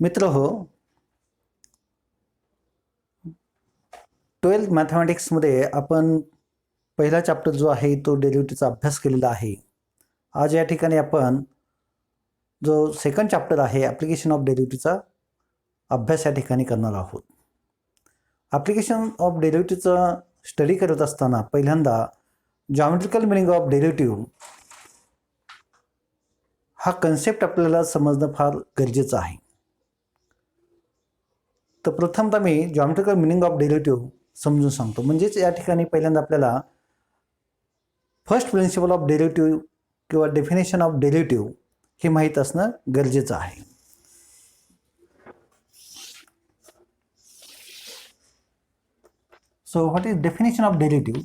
मित्र हो, 12th मॅथमॅटिक्समध्ये आपण पहिला चॅप्टर जो आहे तो डेरिव्हेटिव्हचा अभ्यास केलेला आहे. आज या ठिकाणी आपण जो सेकंड चॅप्टर आहे ॲप्लिकेशन ऑफ डेरिव्हेटिव्हचा अभ्यास या ठिकाणी करणार आहोत. ॲप्लिकेशन ऑफ डेरिव्हेटिव्हचा स्टडी करत असताना पहिल्यांदा जॉमेट्रिकल मिनिंग ऑफ डेरिव्हेटिव्ह हा कन्सेप्ट आपल्याला समजणं फार गरजेचं आहे. तर प्रथमतः मी जॉमेट्रिकल मिनिंग ऑफ डेरिव्हेटिव्ह समजून सांगतो. म्हणजेच या ठिकाणी पहिल्यांदा आपल्याला फर्स्ट प्रिन्सिपल ऑफ डेरिव्हेटिव्ह किंवा डेफिनेशन ऑफ डेरिव्हेटिव्ह हे माहीत असणं गरजेचं आहे. So what is definition of derivative?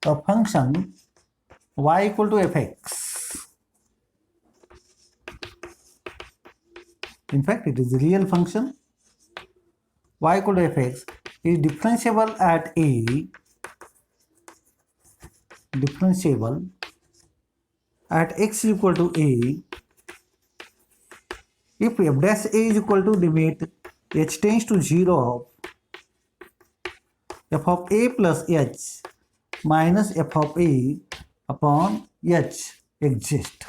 A function y equal to fx. In fact, it is a real function. Y equal to fx is differentiable at a, differentiable at x is equal to a if f dash a is equal to limit h tends to 0 of f of a plus h minus f of a upon h exists.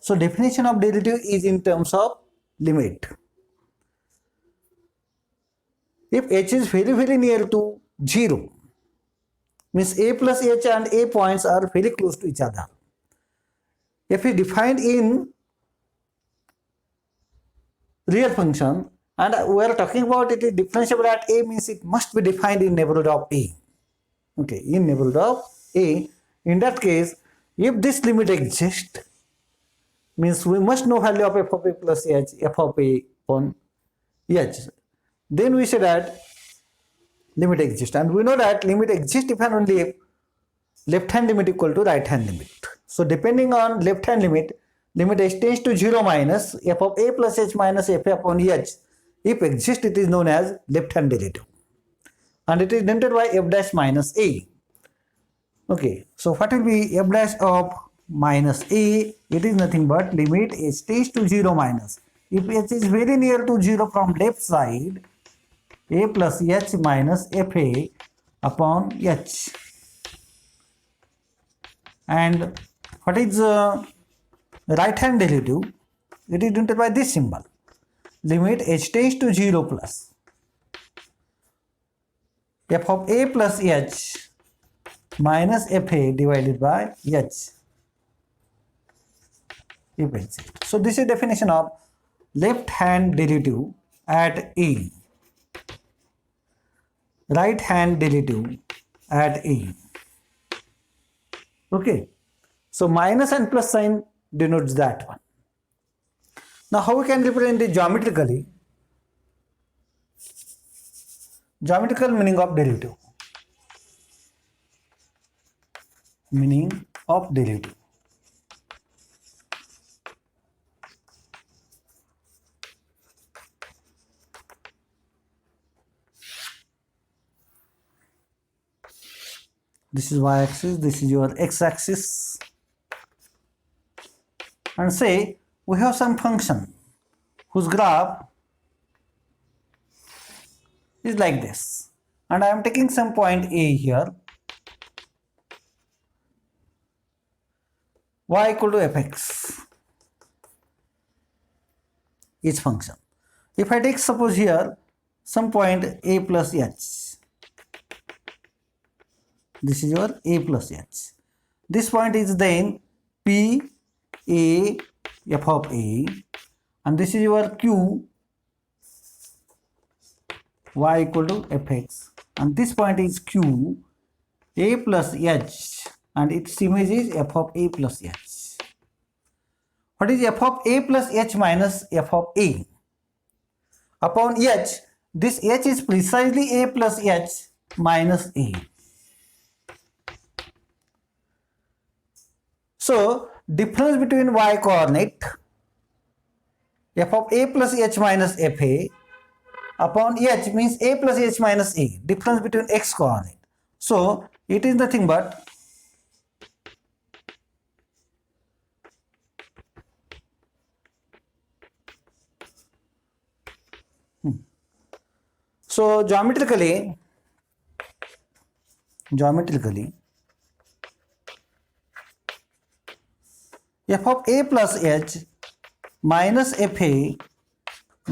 So definition of derivative is in terms of limit. If h is very near to 0, means a plus h and a points are very close to each other. If we defined in real function and we are talking about it is differentiable at a, means it must be defined in neighborhood of a. Okay, in neighborhood of a. In that case, if this limit exists, means we must know value of f of a plus h, f of a upon h. Then we say that limit exists, and we know that limit exists if and only if left hand limit equal to right hand limit. So depending on left hand limit, limit h tends to 0 minus f of a plus h minus f upon h. If exists, it is known as left hand derivative, and it is denoted by f dash minus a. Okay, so what will be f dash of minus a? It is nothing but limit h tends to 0 minus. If h is very near to 0 from left side, a plus h minus fa upon h. And what is right hand derivative? It is denoted by this symbol. Limit h tends to 0 plus f of a plus h minus fa divided by h. If exists. So this is definition of left hand derivative at a. Right hand derivative at a. Okay. So minus and plus sign denotes that one. Now how we can represent it geometrically? Geometrical meaning of derivative. Meaning of derivative. This is y-axis, this is your x-axis. And say we have some function whose graph is like this. And I am taking some point A here. Y equal to fx is function. If I take suppose here some point A plus h. This is your a plus h. This point is then p a f of a, and this is your q y equal to fx, and this point is q a plus h, and its image is f of a plus h. What is f of a plus h minus f of a? Upon h, this h is precisely a plus h minus a. So difference between y coordinate f of a plus h minus fa upon h means a plus h minus a, difference between x coordinate. So it is nothing but So geometrically f of a plus h minus fa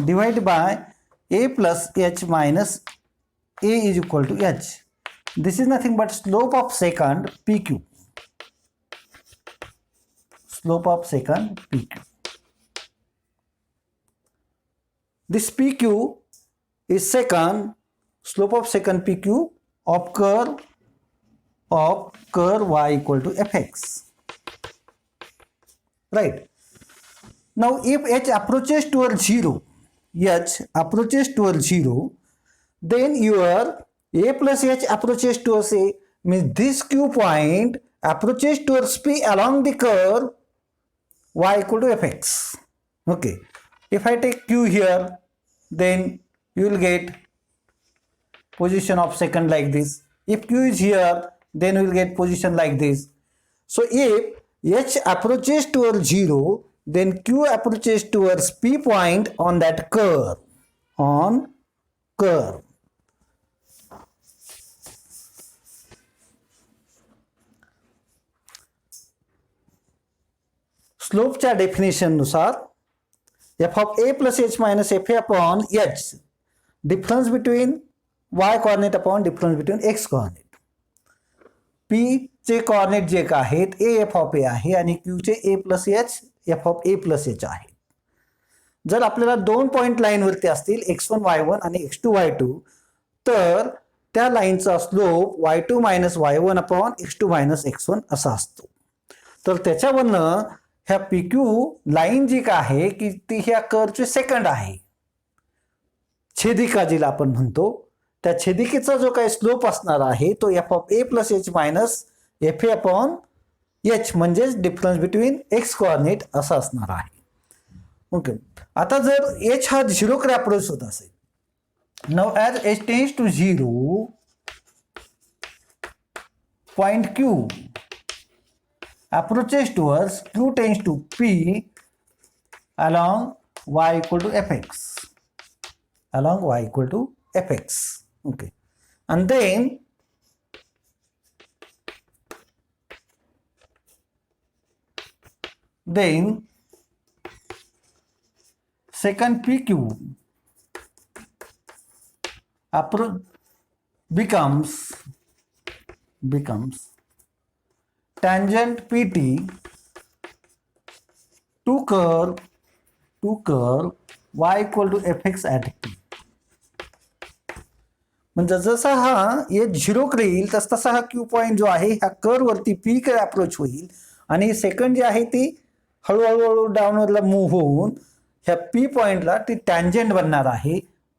divided by a plus h minus a is equal to h. This is nothing but slope of secant pq. Slope of secant pq. This pq is secant, slope of secant pq of curve y equal to fx. Right. Now if h approaches towards 0, then your a plus h approaches towards a, means this q point approaches towards p along the curve y equal to fx. Okay. If I take q here, then you will get position of secant like this. If q is here, then you will get position like this. So if h approaches towards 0, then q approaches towards p point on that curve. स्लोपच्या definition नुसार f of a plus h minus fa upon h, difference between y coordinate upon difference between x coordinate. p चे coordinate जे का आहेत a f of a आहे आणि q चे a plus h f of a plus h आहे. जर आपल्याला दोन पॉइंट लाईन वरती असतील x1 y1 आणि x2 y2, तर त्या लाईनचा slope y2 minus y1 upon x2 minus x1 असा असतो. तर त्याच्यावरनं ह्या PQ लाईन जी का आहे की ती ह्या कर्वचे सेकंड आहे, छेदिका जिला आपण म्हणतो, त्या छेदिकेचा जो काही स्लोप असणार आहे तो f of a plus h minus fa upon h म्हणजेच डिफरन्स बिटवीन x कोऑर्डिनेट असा असणार आहे. ओके. आता जर h हा 0 कडे अप्रोच होत असेल, now as h tends to 0, point q approaches towards q tends to p along y equal to fx. Okay. And then secant pq becomes tangent pt to curve y equal to fx at p. म्हणजे जसा हा ये 0 कडे येईल तसा हा q point जो आहे ह्या कर्व वरती p कडे अप्रोच होईल आणि सेकंड जी आहे ती हळूहळू डाऊनवरला मूव्ह होऊन ह्या p पॉइंटला ती टँजंट बनणार आहे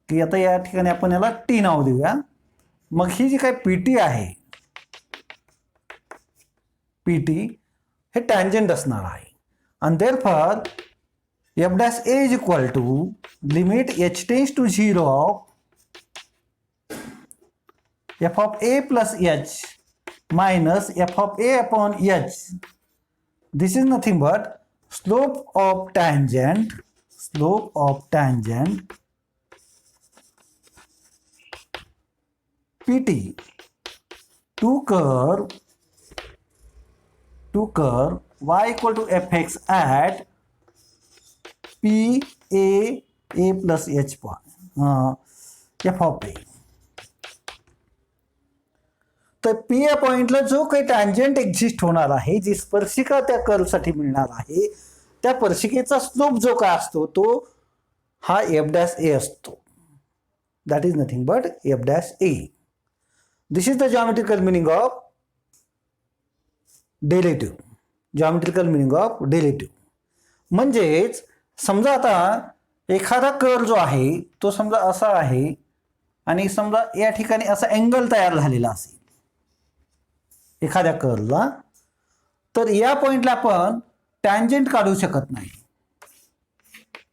की आता या ठिकाणी आपण याला t नाव देऊया. मग ही जी काही pt आहे, pt हे टँजंट असणार आहे आणि therefore f dash a is equal to limit h tends to 0 of f of a plus h minus f of a upon h. This is nothing but slope of tangent pt to curve y equal to fx at p a plus h point f of a. तर p या पॉइंटला जो काही tangent exist होणार आहे, जी स्पर्शिका त्या curve साठी मिळणार आहे, त्या स्पर्शिकेचा स्लोप जो काय असतो तो हा f dash a असतो. That is nothing but f dash a. This is the geometrical meaning of derivative. म्हणजेच समजा आता एखादा कर्व जो आहे तो समजा असा आहे आणि समजा या ठिकाणी असा अँगल तयार झालेला असेल एखाद्या कर्वला, तर या पॉइंटला आपण टँजंट काढू शकत नाही.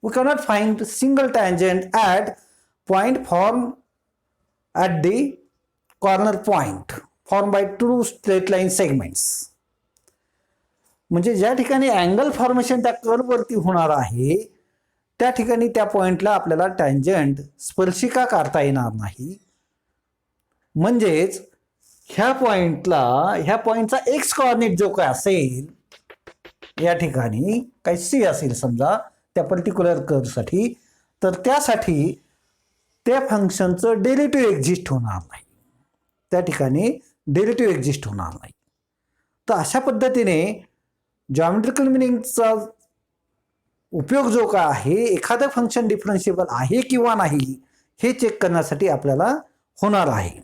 We cannot find single tangent at point form at the corner point form by two straight line segments. म्हणजे ज्या ठिकाणी अँगल फॉर्मेशन त्या कर्व वरती होणार आहे त्या ठिकाणी त्या पॉइंटला आपल्याला टँजंट स्पर्शिका काढता येणार नाही. म्हणजेच ह्या पॉइंटचा एक्स कोऑर्डिनेट जो काय असेल या ठिकाणी काही सी असेल समजा त्या पर्टिक्युलर कर्वसाठी, तर त्यासाठी त्या फंक्शनचं डेरिव्हेटिव्ह एक्झिस्ट होणार नाही, त्या ठिकाणी डेरिव्हेटिव्ह एक्झिस्ट होणार नाही. तर अशा पद्धतीने जॉमेट्रिकल मिनिंगचा उपयोग जो काय आहे, एखादं फंक्शन डिफरन्शिएबल आहे किंवा नाही हे चेक करण्यासाठी आपल्याला होणार आहे.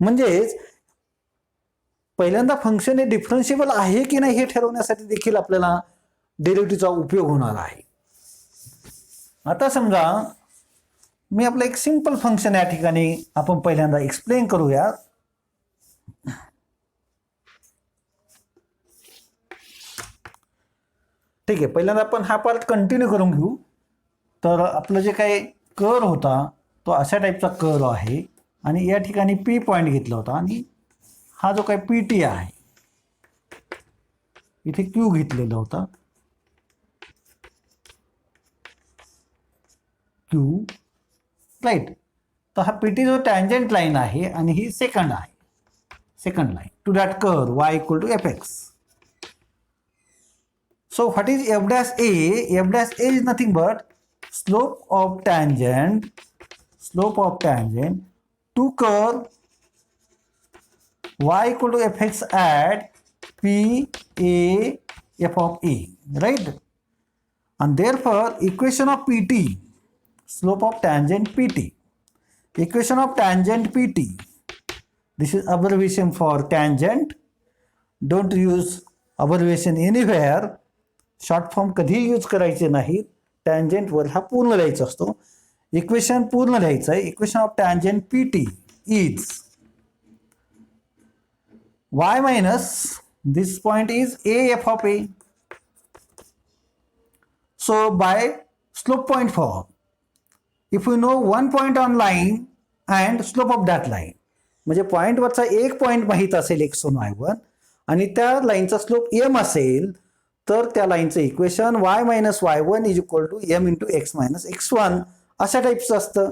म्हणजेच पहिल्यांदा फंक्शन हे डिफरन्शिएबल आहे की नाही हे ठरवण्यासाठी देखील आपल्याला डेरिव्हेटिव्हचा उपयोग होणार आहे. आता समजा मी आपलं एक सिंपल फंक्शन या ठिकाणी आपण पहिल्यांदा एक्सप्लेन करूया. ठीक आहे, पहिल्यांदा आपण हा पार्ट कंटिन्यू करून घेऊ. तर आपलं जे काही कर्व होता तो अशा टाईपचा कर्व आहे आणि या ठिकाणी पी पॉईंट घेतला होता आणि हा जो काही पी टी आहे इथे क्यू घेतलेला होता, क्यू राईट. तर हा पी टी जो टँजंट लाईन आहे आणि ही second line to that curve Y equal to F X. So what is f dash a? F dash a is nothing but slope of tangent to curve y equal to fx at p a f of a, right? And therefore equation of pt, slope of tangent pt, equation of tangent pt, this is abbreviation for tangent. Don't use abbreviation anywhere. Short form कधी use करायचे नाही. टँजंटवर हा पूर्ण लिहायचा असतो, equation पूर्ण लिहायचं आहे. Equation of tangent P T is y minus this point is a f of a. So by slope point for if you know one point on line and slope of that line, म्हणजे पॉइंटवरचा एक point माहीत असेल x1 y1 आणि त्या लाईनचा slope m असेल तर त्या लाईनचं equation y minus y1 is equal to m into x minus x1 अशा टाईपचं असतं.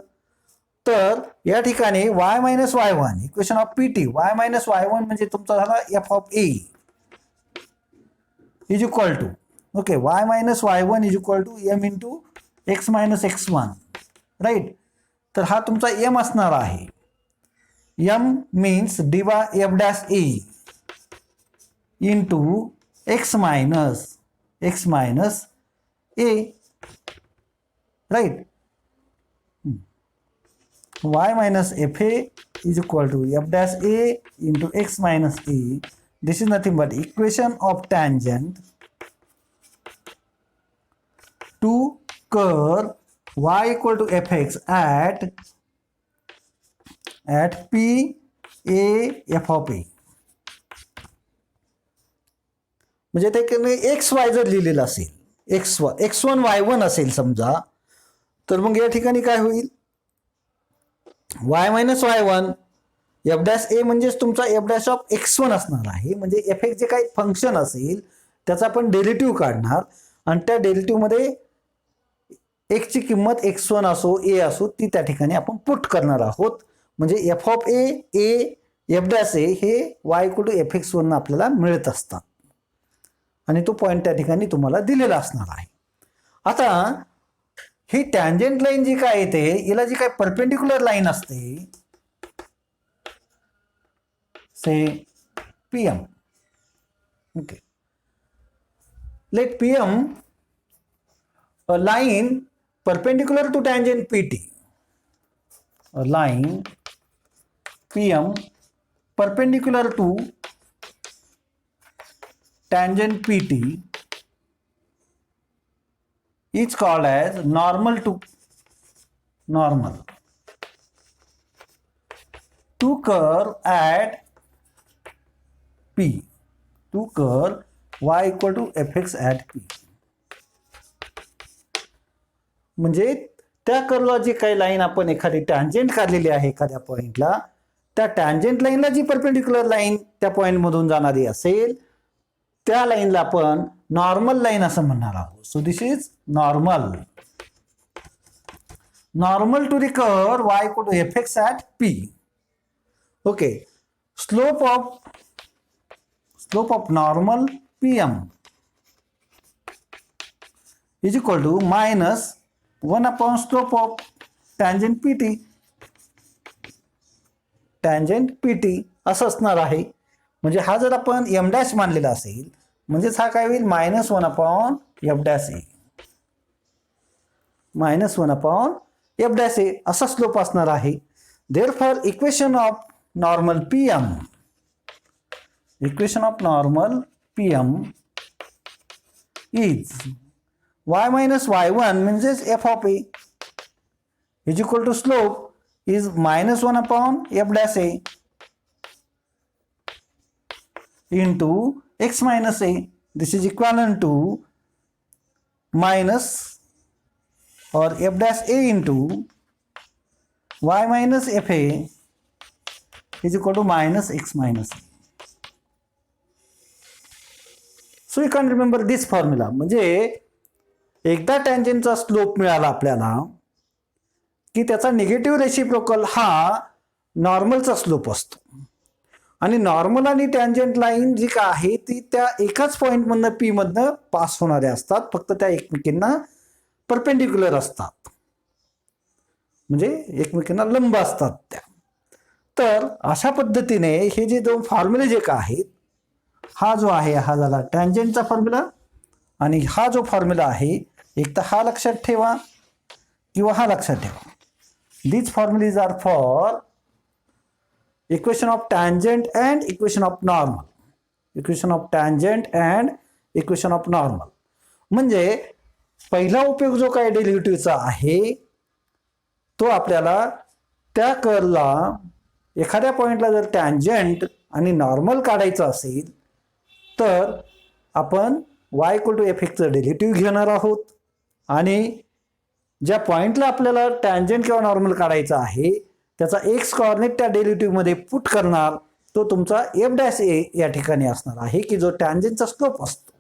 तर या ठिकाणी y minus y1 equation of P T, y minus y1 म्हणजे तुमचा झाला f ऑफ a is equal to okay y minus y1 is equal to m into x minus x1, right. तर हा तुमचा m असणार आहे. m means D by F dash A into x minus a, right? Y minus fa is equal to f dash a into x minus a. This is nothing but equation of tangent to curve y equal to fx at p a f of a. म्हणजे ते x Y जर लिहिलेलं असेल, x1 y1 असेल समजा, तर मग या ठिकाणी काय होईल, y minus y1 F dash A म्हणजेच तुमचा एफ डॅश ऑफ x1 असणार आहे. म्हणजे एफ एक्स जे काही फंक्शन असेल त्याचा आपण डेरिव्हेटिव्ह काढणार आणि त्या डेरिव्हेटिव्हमध्ये एक्सची किंमत x1 असो ए असो ती त्या ठिकाणी आपण पुट करणार आहोत. म्हणजे F of A F dash A हे y equal to F X वरनं आपल्याला मिळत असतात आणि तो पॉइंट त्या ठिकाणी तुम्हाला दिलेला असणार आहे. आता ही टँजंट लाईन जी काय येते याला जी काय परपेंडिक्युलर लाईन असते say PM, okay, let PM a line perpendicular to tangent PT, a line PM perpendicular to tangent PT is called as normal to curve at P, to curve y equal to fx at P. म्हणजे त्या कर्वला जी काही line आपण एखादी tangent काढलेली आहे एखाद्या पॉइंटला, त्या टँजंट लाईनला जी परपेंडिक्युलर लाईन त्या पॉइंट मधून जाणारी असेल त्या लाईनला आपण नॉर्मल लाईन असं म्हणणार आहोत. So this is normal. normal to the curve y equal to fx at p. Okay, slope of normal pm is equal to minus 1 upon slope of tangent pt. tangent pt असं असणार आहे. म्हणजे हा जर आपण एम डॅश मानलेला असेल म्हणजेच हा काय होईल मायनस 1 अपॉन एफ डॅश ए. मायनस 1 अपॉन एफ डॅश ए असा स्लोप असणार आहे. Therefore equation of normal PM is y minus y1 म्हणजेच f of a is equal to slope is minus 1 upon f dash a into x minus a. This is equivalent to minus or f dash a into y minus f a is equal to minus x minus a. So you can remember this formula. म्हणजे एकदा टँजेंटचा slope मिळाला आपल्याला की त्याचा negative reciprocal हा नॉर्मलचा slope असतो. आणि normal आणि टँजेंट लाईन जी का आहे ती त्या एकाच पॉईंटमधनं पी मधनं पास होणाऱ्या असतात. फक्त त्या एकमेकींना परपेंडिक्युलर असतात म्हणजे एकमेकींना लंब असतात त्या. तर अशा पद्धतीने हे जे दोन फॉर्म्युले जे का आहेत हा जो आहे हा झाला टँजेंटचा फॉर्म्युला आणि हा जो फॉर्म्युला आहे एक तर हा लक्षात ठेवा किंवा हा लक्षात ठेवा. These formulas are for equation of tangent and equation of normal. Equation of tangent and equation of normal. म्हणजे पहिला उपयोग जो काय डेरिव्हेटिव्हचा आहे तो आपल्याला त्या कर्वला एखाद्या पॉइंटला जर टँजेंट आणि नॉर्मल काढायचं असेल तर आपण y इक्वल टू एफ एक्सचं डेरिव्हेटिव्ह घेणार आहोत आणि ज्या पॉइंटला आपल्याला टँजेंट किंवा नॉर्मल काढायचा आहे त्याचा एक्स कॉर्डिनेट त्या डेरिव्हेटिव्हमध्ये पुट करणार. तो तुमचा एफ डॅश ए या ठिकाणी असणार आहे की जो टँजेंटचा स्लोप असतो.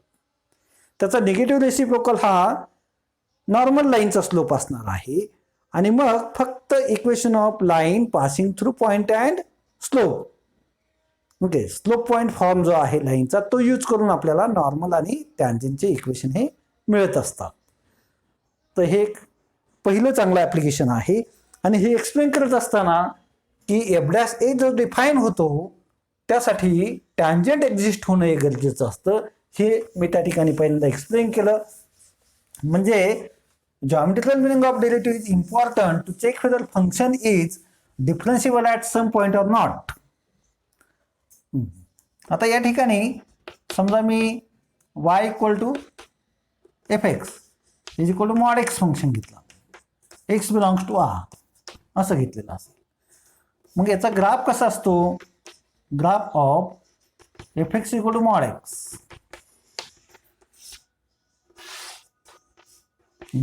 त्याचा निगेटिव्ह रेसिप्रोकल हा नॉर्मल लाईनचा स्लोप असणार आहे. आणि मग फक्त equation of line passing through point and slope. Okay, slope point form जो आहे लाईनचा तो यूज करून आपल्याला नॉर्मल आणि टँजेंटचे इक्वेशन हे मिळत असतात. तर हे एक पहिलं चांगलं ॲप्लिकेशन आहे. आणि हे एक्सप्लेन करत असताना की एफ डॅश ए जो डिफाईन होतो त्यासाठी टँजेंट एक्झिस्ट होणं हे गरजेचं असतं हे मी त्या ठिकाणी पहिल्यांदा एक्सप्लेन केलं. म्हणजे geometrical meaning of derivative is important to check whether function is differentiable at some point or not. आता या ठिकाणी समजा मी y equal to F x is equal to mod x function घेतला. एक्स बिलॉंग्स टू आर असं घेतलेलं असेल. मग याचा ग्राफ कसा असतो graph of f x equal to mod x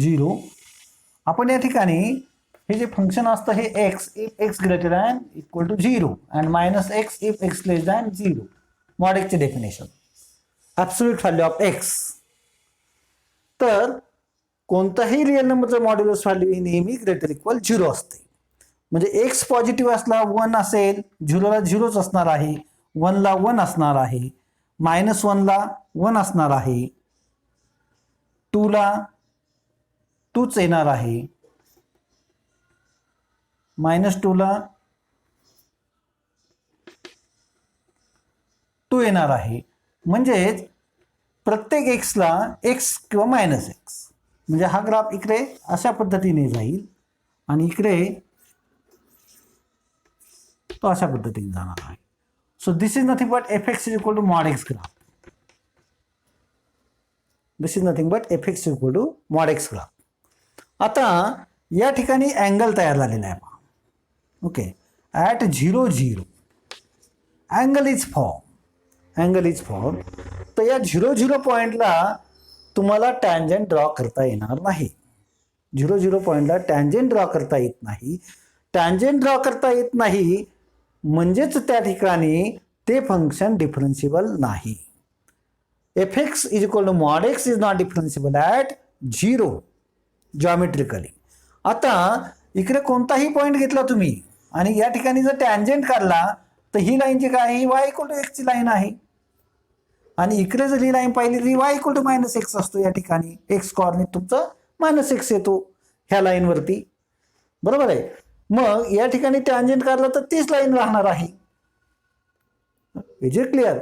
0. आपण या ठिकाणी हे जे फंक्शन असतं हे x if x greater than equal to 0 and minus x if x less than 0. Mod एक्सचे definition absolute value of x. तर कोणताही रिअल नंबरचं मॉड्युलस व्हॅल्यू ही नेहमी ग्रेटर इक्वल 0 असते. म्हणजे एक्स पॉझिटिव्ह असला 1 असेल 0ला 0च असणार आहे. 1ला 1 असणार आहे. मायनस 1ला 1 असणार आहे. 2ला 2च येणार आहे. मायनस 2ला 2 येणार आहे. म्हणजेच प्रत्येक एक्सला एक्स किंवा मायनस एक्स. म्हणजे हा ग्राफ इकडे अशा पद्धतीने जाईल आणि इकडे तो अशा पद्धतीने जाणार आहे. So this is nothing but f x is equal to mod x graph. This is nothing but f x equal to mod x graph. आता या ठिकाणी अँगल तयार झालेला आहे पहा. Okay, at 0 0 angle is form. तर या 0 0 पॉईंटला तुम्हाला टँजेंट ड्रॉ करता येणार नाही. 0 0 पॉईंटला टँजेंट ड्रॉ करता येत नाही. टँजेंट ड्रॉ करता येत नाही म्हणजेच त्या ठिकाणी ते फंक्शन डिफरन्शिएबल नाही. F x is equal to mod x is not differentiable at 0 geometrically. आता इकडे कोणताही पॉईंट घेतला तुम्ही आणि या ठिकाणी जर टॅन्जंट काढला तर ही लाईनची काय आहे, y इक्वल टू एक्सची लाईन आहे. आणि इकडे जर ही लाईन पाहिली तर y equal to minus x असतो. या ठिकाणी एक्स कॉर्डिनेट तुमचा मायनस एक्स येतो ह्या लाईनवरती, बरोबर आहे. मग या ठिकाणी टॅन्जंट काढला तर तीच लाईन राहणार आहे. Is it clear?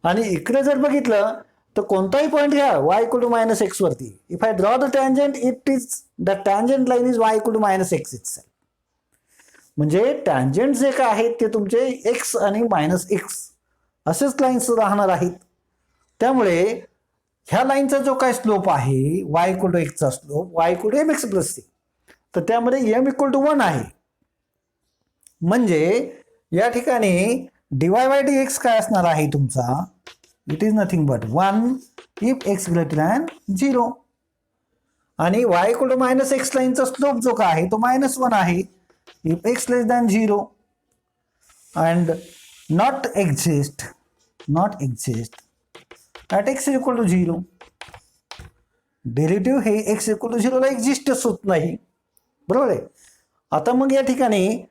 आणि इकडे जर बघितलं तर कोणताही पॉईंट घ्या y equal to minus x वरती. If I draw the tangent it is the tangent line is y equal to minus x itself. म्हणजे टॅन्जंट जे काय आहेत ते तुमचे एक्स आणि मायनस एक्स असेच लाईन्स राहणार आहेत. त्यामुळे ह्या लाईनचा जो काय स्लोप आहे y इक्वल टू एक्सचा slope y equal to m x plus c, तर त्यामध्ये m इक्वल टू 1 आहे. म्हणजे या ठिकाणी dy बाय dx काय असणार आहे तुमचा, it is nothing but 1 if x greater than 0. आणि y equal to minus x लाईनचा स्लोप जो काय आहे तो -1 आहे if x less than 0 and not exist at x is equal to 0. Derivative हे x इक्वल टू 0 ला एक्झिस्टच होत नाही, बरोबर आहे. आता मग या ठिकाणी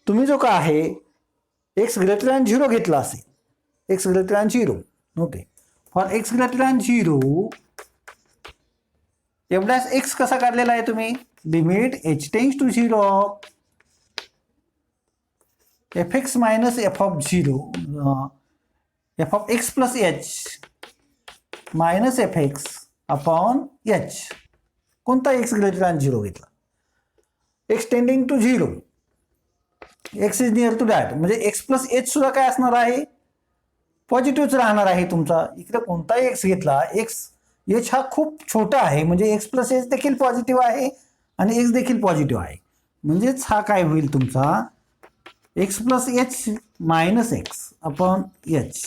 तुम्ही जो काय आहे x ग्रेटर दॅन 0 घेतला असेल, x greater than 0, okay. For x greater than 0 एवढाच x कसा काढलेला आहे तुम्ही, limit h tends to 0 of fx minus f of 0 f of x plus h minus fx upon h. कोणता x ग्रेटर दॅन 0 घेतला, x tending to 0, x is near to that, म्हणजे x plus h सुद्धा काय असणार आहे, पॉझिटिव्हच राहणार आहे तुमचा. इकडे कोणताही x घेतला, x h हा खूप छोटा आहे, म्हणजे x प्लस h देखील पॉझिटिव्ह आहे आणि x देखील पॉझिटिव्ह आहे. म्हणजेच हा काय होईल तुमचा x plus h minus x upon h.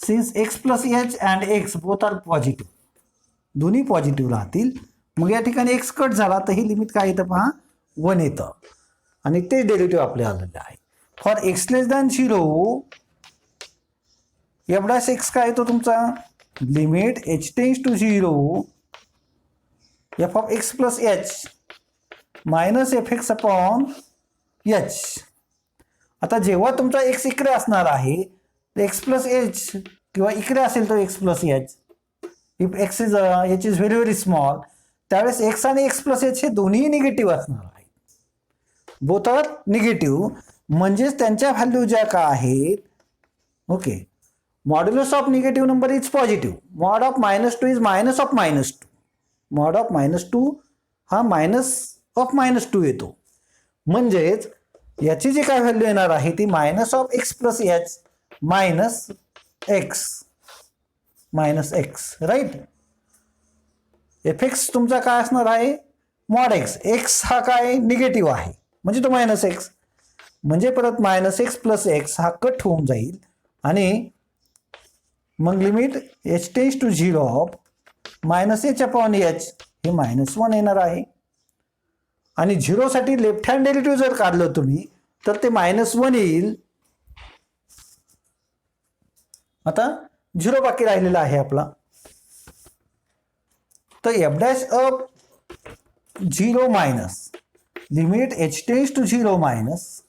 Since x plus h and x both are positive, दोन्ही पॉझिटिव्ह राहतील. मग या ठिकाणी x कट झाला तर ही लिमिट काय येतं पहा, 1 येतं. आणि ते डेरिव्हेटिव्ह आपल्याला आलेलं आहे. फॉर x लेस दॅन 0 एवढाच x काय येतो तुमचा, limit h tends to 0 f of x plus h minus fx upon h. आता जेव्हा तुमचा x इकडे असणार आहे x प्लस h किंवा इकडे असेल तर x plus h, if x is h is very very small, त्यावेळेस x आणि x प्लस h हे दोन्ही निगेटिव्ह असणार आहेत, बोथ आर निगेटिव्ह. म्हणजेच त्यांच्या व्हॅल्यू ज्या का आहेत, okay, modulus of negative number is positive, mod of -2 is minus of -2, mod of -2 हा मायनस ऑफ -2 येतो. म्हणजेच याची जी काय व्हॅल्यू येणार आहे ती minus of x plus h minus x, right. fx तुमचा काय असणार आहे, मॉड x हा काय निगेटिव्ह आहे म्हणजे तो मायनस x, म्हणजे परत मायनस x प्लस x हा कट होऊन जाईल आणि मग limit h tends to 0 of minus h upon h हे -1 येणार आहे. आणि 0 साठी लेफ्ट हँड डेरिव्हेटिव्ह जर काढलं तुम्ही तर ते -1 येईल. आता 0 बाकी राहिलेला आहे आपला, तर f dash of 0 minus limit h tends to 0 minus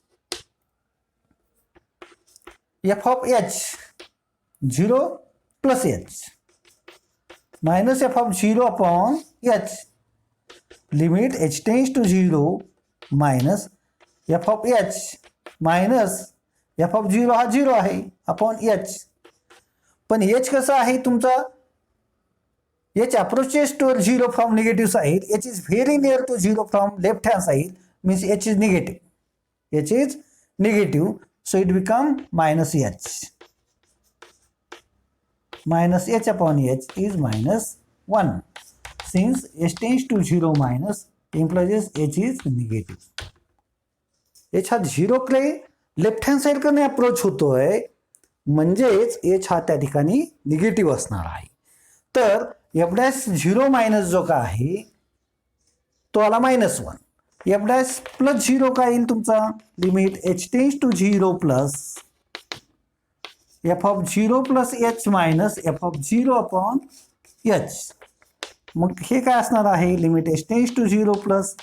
f of h 0 plus h minus f of 0 upon h, limit h tends to 0 minus f of h minus f of 0 हा 0 आहे अपॉन h. पण h कसा आहे तुमचा, h approaches to 0 from negative side, h is very near to 0 from left hand side, means h is negative, so it become minus h. Minus h upon h is -1. Since h tends to 0 minus implies h is negative. h हा 0 कडे left hand side कडे approach होतोय, म्हणजेच h हा त्या ठिकाणी negative असणार आहे. तर f डॅश 0 मायनस जो का आहे तो आला -1. f डॅश प्लस 0 काय येईल तुमचा, limit h tends to 0 plus f of 0 plus h minus f of 0 upon h. मग हे काय असणार आहे, limit h tends to 0 plus.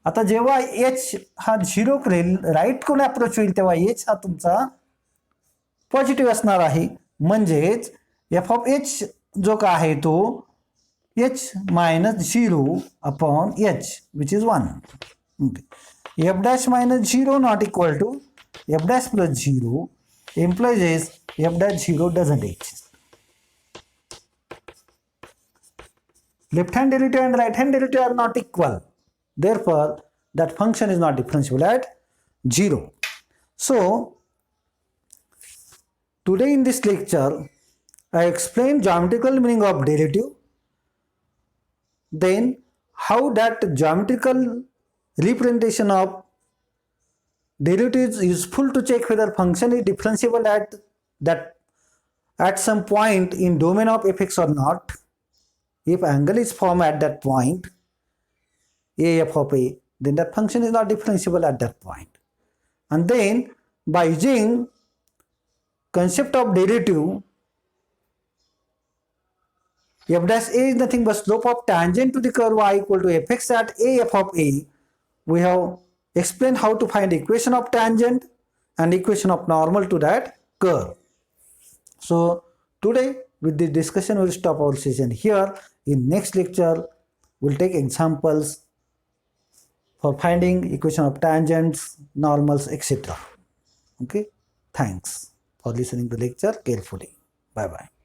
आता जेव्हा एच हा 0 करेल, राईट कडून अप्रोच होईल, तेव्हा एच हा तुमचा पॉझिटिव्ह असणार आहे. म्हणजेच एफ ऑफ एच जो का आहे तो h minus 0 upon h which is 1. F dash minus 0 not equal to f dash plus 0 implies f dash 0 doesn't exist. Left hand derivative and right hand derivative are not equal. Therefore, that function is not differentiable at 0. So, today in this lecture, I explained geometrical meaning of derivative, then how that geometrical representation of derivative is useful to check whether function is differentiable at some point in domain of fx or not. If angle is formed at that point, af of a, then that function is not differentiable at that point. And then by using concept of derivative, f dash a is nothing but slope of tangent to the curve y equal to fx at a f of a. We have explained how to find equation of tangent and equation of normal to that curve. So today with this discussion we'll stop our session here. In next lecture we'll take examples for finding equation of tangents, normals, etc. Okay, thanks for listening to the lecture carefully. Bye bye.